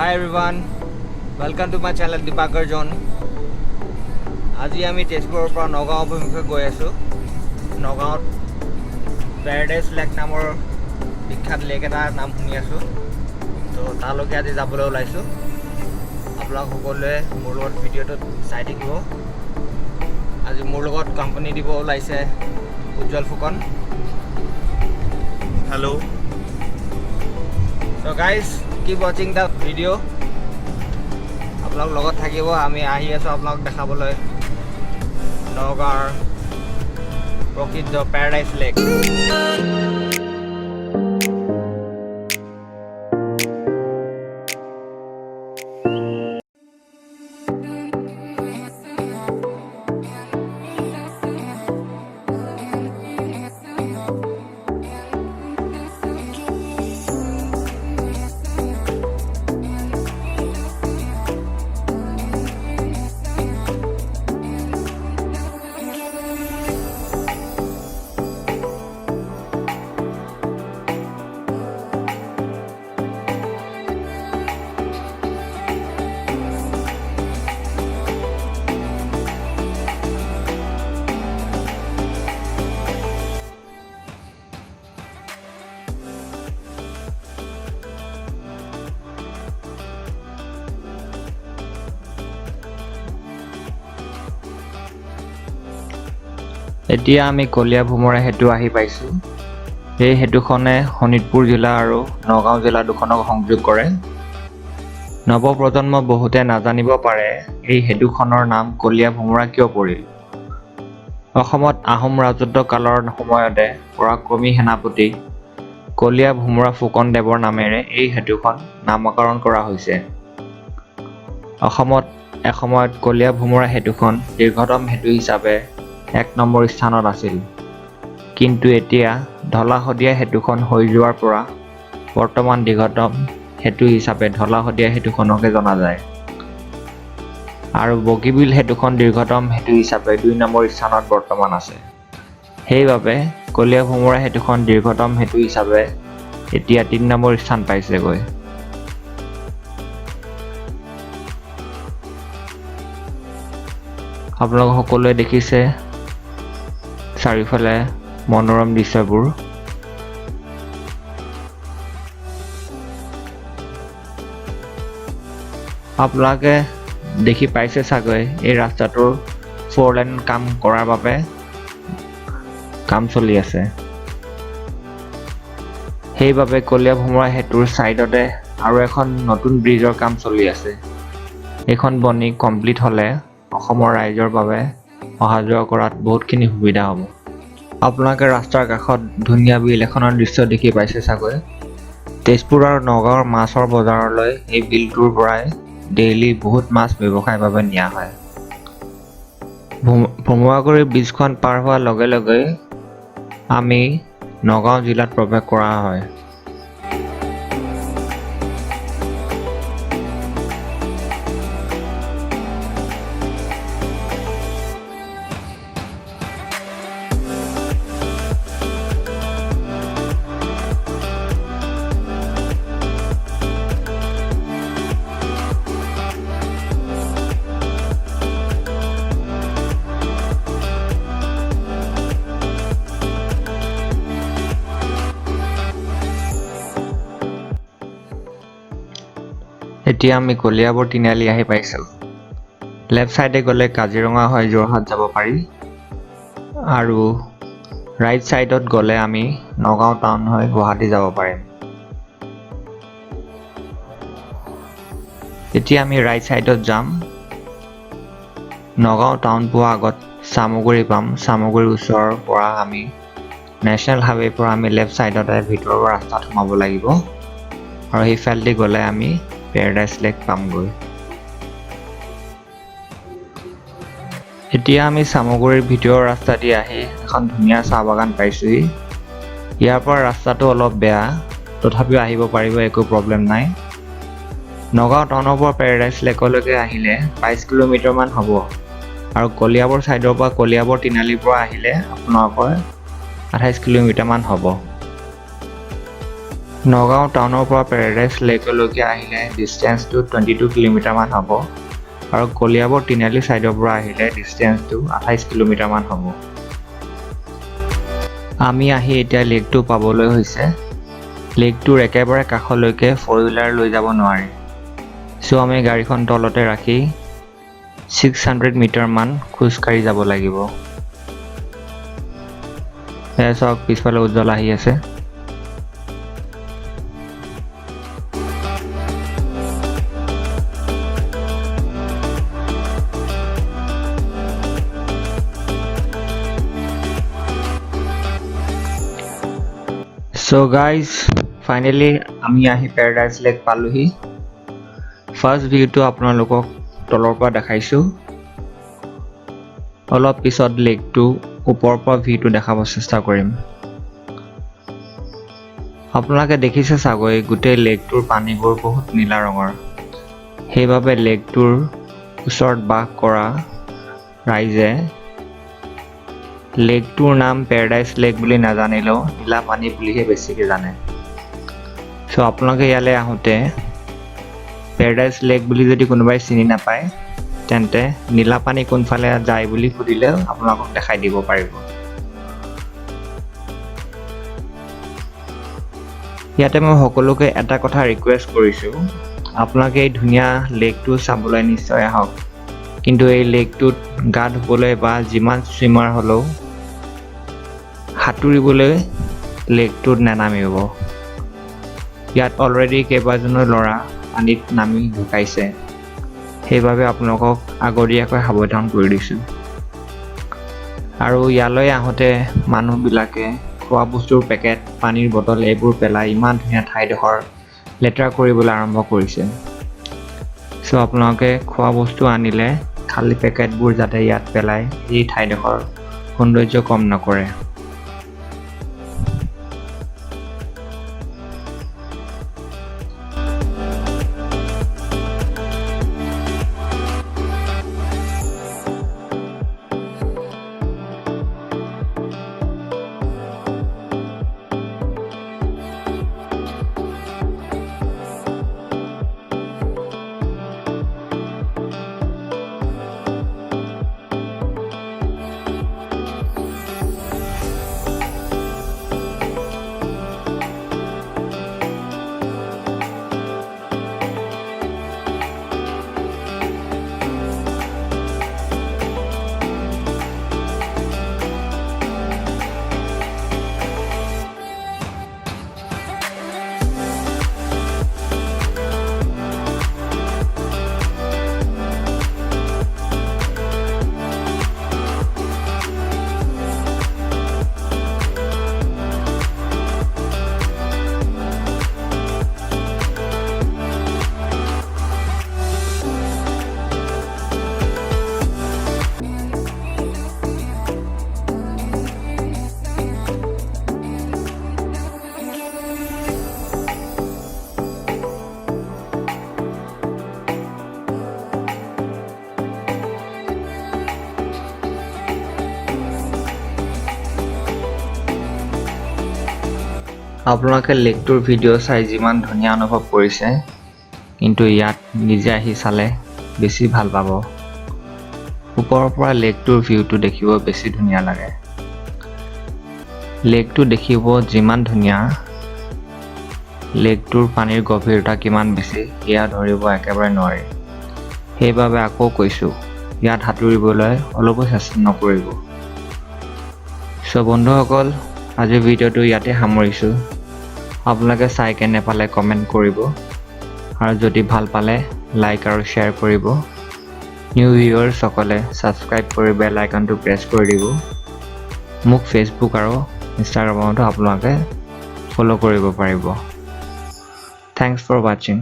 Hi everyone, welcome to my channel Deepakar John. আজি আমি তেজপুৰৰ পৰা নগাঁও অভিমুখে গৈ আছোঁ। নগাঁৱত পেৰাডাইজ লেক নামৰ বিখ্যাত লেক এটাৰ নাম শুনি আছোঁ। তো তালৈকে আজি যাবলৈ ওলাইছোঁ। আপোনালোক সকলোৱে মোৰ লগত ভিডিঅ'টোত চাই থাকিব। আজি মোৰ লগত কোম্পানী দিব ওলাইছে উজ্জ্বল Phukan. Hello. So guys, keep watching the video. আপোনালোক লগত থাকিব। আমি আহি আছোঁ আপোনালোক দেখাবলৈ নগাঁৱৰ প্ৰসিদ্ধ পেৰাডাইজ লেক। এতিয়া আমি কলীয়া ভোমৰা সেতু আহি পাইছোঁ। এই সেতুখনে শোণিতপুৰ জিলা আৰু নগাঁও জিলা দুখনক সংযোগ কৰে। নৱপ্ৰজন্ম বহুতে নাজানিব পাৰে এই সেতুখনৰ নাম কলীয়া ভোমৰা কিয় পৰিল। অসমত আহোম ৰাজত্ব কালৰ সময়তে পৰাক্ৰমী সেনাপতি কলীয়া ভোমৰা ফুকন দেৱৰ নামেৰে এই সেতুখন নামকৰণ কৰা হৈছে। অসমত এসময়ত কলীয়া ভোমৰা সেতুখন দীৰ্ঘতম সেতু হিচাপে 1 নম্বৰ স্থানত আছিল। কিন্তু এতিয়া ঢলা শদিয়া সেতুখন হৈ যোৱাৰ পৰা বৰ্তমান দীৰ্ঘতম সেতু হিচাপে ঢলা শদিয়া সেতুখনকে জনা যায়। আৰু বগীবিল সেতুখন দীৰ্ঘতম সেতু হিচাপে 2 নম্বৰ স্থানত বৰ্তমান আছে। সেইবাবে কলীয়া ভোমৰা সেতুখন দীৰ্ঘতম সেতু হিচাপে এতিয়া 3 নম্বৰ স্থান পাইছেগৈ। আপোনালোক সকলোৱে দেখিছে চাৰিওফালে মনোৰম দৃশ্যবোৰ। আপোনালোকে দেখি পাইছে চাগৈ এই ৰাস্তাটোৰ 4 লেন কাম কৰাৰ বাবে কাম চলি আছে। সেইবাবে কলীয়া ভোমৰা সেতুৰ ছাইডতে আৰু এখন নতুন ব্ৰিজৰ কাম চলি আছে। এইখন বনি কমপ্লিট হ'লে অসমৰ ৰাইজৰ বাবে অহা যোৱা কৰাত বহুতখিনি সুবিধা হ'ব। আপোনালোকে ৰাস্তাৰ কাষত ধুনীয়া বিল এখনৰ দৃশ্য দেখি পাইছে চাগৈ। তেজপুৰ আৰু নগাঁৱৰ মাছৰ বজাৰলৈ এই বিলটোৰ পৰাই ডেইলি বহুত মাছ ব্যৱসায়ৰ বাবে নিয়া হয়। ভোমৰাগুৰি ব্ৰিজখন পাৰ হোৱাৰ লগে লগে আমি নগাঁও জিলাত প্ৰৱেশ কৰা হয়। এতিয়া আমি কলিয়াবৰ তিনিআলি আহি পাইছোঁ। লেফ্ট চাইডে গ'লে কাজিৰঙা হৈ যোৰহাট যাব পাৰি আৰু ৰাইট চাইডত গ'লে আমি নগাঁও টাউন হৈ গুৱাহাটী যাব পাৰিম। এতিয়া আমি ৰাইট চাইডত যাম। নগাঁও টাউন পোৱাৰ আগত চামগুৰি পাম। চামগুৰিৰ ওচৰৰ পৰা আমি নেশ্যনেল হাইৱেৰ পৰা আমি লেফ্ট চাইডতে ভিতৰৰ ৰাস্তাত সোমাব লাগিব আৰু সেইফালেদি গ'লে আমি পেৰাডাইজ লেক পামগৈ। এতিয়া আমি চামগুৰিৰ ভিতৰৰ ৰাস্তা দি আহি এখন ধুনীয়া চাহ বাগান পাইছোঁহি। ইয়াৰ পৰা ৰাস্তাটো অলপ বেয়া, তথাপিও আহিব পাৰিব, একো প্ৰব্লেম নাই। নগাঁও টাউনৰ পৰা পেৰাডাইজ লেকলৈকে আহিলে 22 কিলোমিটাৰমান হ'ব আৰু কলিয়াবৰ ছাইডৰ পৰা কলিয়াবৰ তিনিআলিৰ পৰা আহিলে আপোনালোকৰ 28 কিলোমিটাৰমান হ'ব। নগাঁও টাউনৰ পৰা পেৰাডাইজ লেকলৈকে আহিলে ডিষ্টেঞ্চটো 22 কিলোমিটাৰ মান হ'ব আৰু কলিয়াবৰ তিনিআলি ছাইডৰ পৰা আহিলে ডিষ্টেঞ্চটো 28 কিলোমিটাৰ মান হ'ব। আমি আহি এতিয়া লেকটো পাবলৈ হৈছে। লেকটোৰ একেবাৰে কাষলৈকে 4 হুইলাৰ লৈ যাব নোৱাৰি। চ' আমি গাড়ীখন তলতে ৰাখি 600 মিটাৰ মান খোজকাঢ়ি যাব লাগিব। এয়া চাওক পিছফালে উজ্জ্বল আহি আছে। So guys, finally আমি আহি পেৰাডাইজ লেক পালোহি। ফাৰ্ষ্ট ভিউটো আপোনালোকক তলৰ পৰা দেখাইছোঁ। অলপ পিছত লেকটো ওপৰৰ পৰা ভিউটো দেখাব চেষ্টা কৰিম। আপোনালোকে দেখিছে চাগৈ গোটেই লেকটোৰ পানীবোৰ বহুত নীলা ৰঙৰ। সেইবাবে লেকটোৰ ওচৰত বাস কৰা ৰাইজে লেকটোৰ নাম পেৰাডাইজ লেক বুলি নাজানিলেও নীলা পানী বুলিহে বেছিকৈ জানে। চ' আপোনালোকে ইয়ালৈ আহোঁতে পেৰাডাইজ লেক বুলি যদি কোনোবাই চিনি নাপায় তেন্তে নীলা পানী কোনফালে যায় বুলি সুধিলেও আপোনালোকক দেখাই দিব পাৰিব। ইয়াতে মই সকলোকে এটা কথা ৰিকুৱেষ্ট কৰিছোঁ, আপোনালোকে এই ধুনীয়া লেকটো চাবলৈ নিশ্চয় আহক, কিন্তু এই লেকটোত গা ধুবলৈ বা যিমান ছুইমাৰ হ'লেও সাঁতুৰিবলৈ লেকটোত নানামিব। ইয়াত অলৰেডি কেইবাজনো ল'ৰা পানীত নামি ঢুকাইছে, সেইবাবে আপোনালোকক আগতীয়াকৈ সাৱধান কৰি দিছোঁ। আৰু ইয়ালৈ আহোঁতে মানুহবিলাকে খোৱা বস্তুৰ পেকেট, পানীৰ বটল এইবোৰ পেলাই ইমান ধুনীয়া ঠাইডোখৰ লেতেৰা কৰিবলৈ আৰম্ভ কৰিছে। চ' আপোনালোকে খোৱা বস্তু আনিলে খালী পেকেটবোৰ যাতে ইয়াত পেলাই এই ঠাইডোখৰ সৌন্দৰ্য কম নকৰে। আপোনালোকে লেকটোৰ ভিডিঅ' চাই যিমান ধুনীয়া অনুভৱ কৰিছে, কিন্তু ইয়াত নিজে আহি চালে বেছি ভাল পাব। ওপৰৰ পৰা লেকটোৰ ভিউটো দেখিব বেছি ধুনীয়া লাগে। লেকটো দেখিব যিমান ধুনীয়া, লেকটোৰ পানীৰ গভীৰতা কিমান বেছি সেয়া ধৰিব একেবাৰে নোৱাৰি। সেইবাবে আকৌ কৈছোঁ, ইয়াত সাঁতুৰিবলৈ অলপো চেষ্টা নকৰিব। চ' বন্ধুসকল, আজিৰ ভিডিঅ'টো ইয়াতে সামৰিছোঁ। আপোনালোকে চাই কেনে পালে কমেণ্ট কৰিব আৰু যদি ভাল পালে লাইক আৰু শ্বেয়াৰ কৰিব। নিউ ভিউৱাৰ্ছসকলে ছাবস্ক্ৰাইব কৰি বেল আইকনটো প্ৰেছ কৰি দিব। মোক ফেচবুক আৰু ইনষ্টাগ্ৰামতো আপোনালোকে ফ'ল' কৰিব পাৰিব। থেংকছ ফৰ ৱাচিং।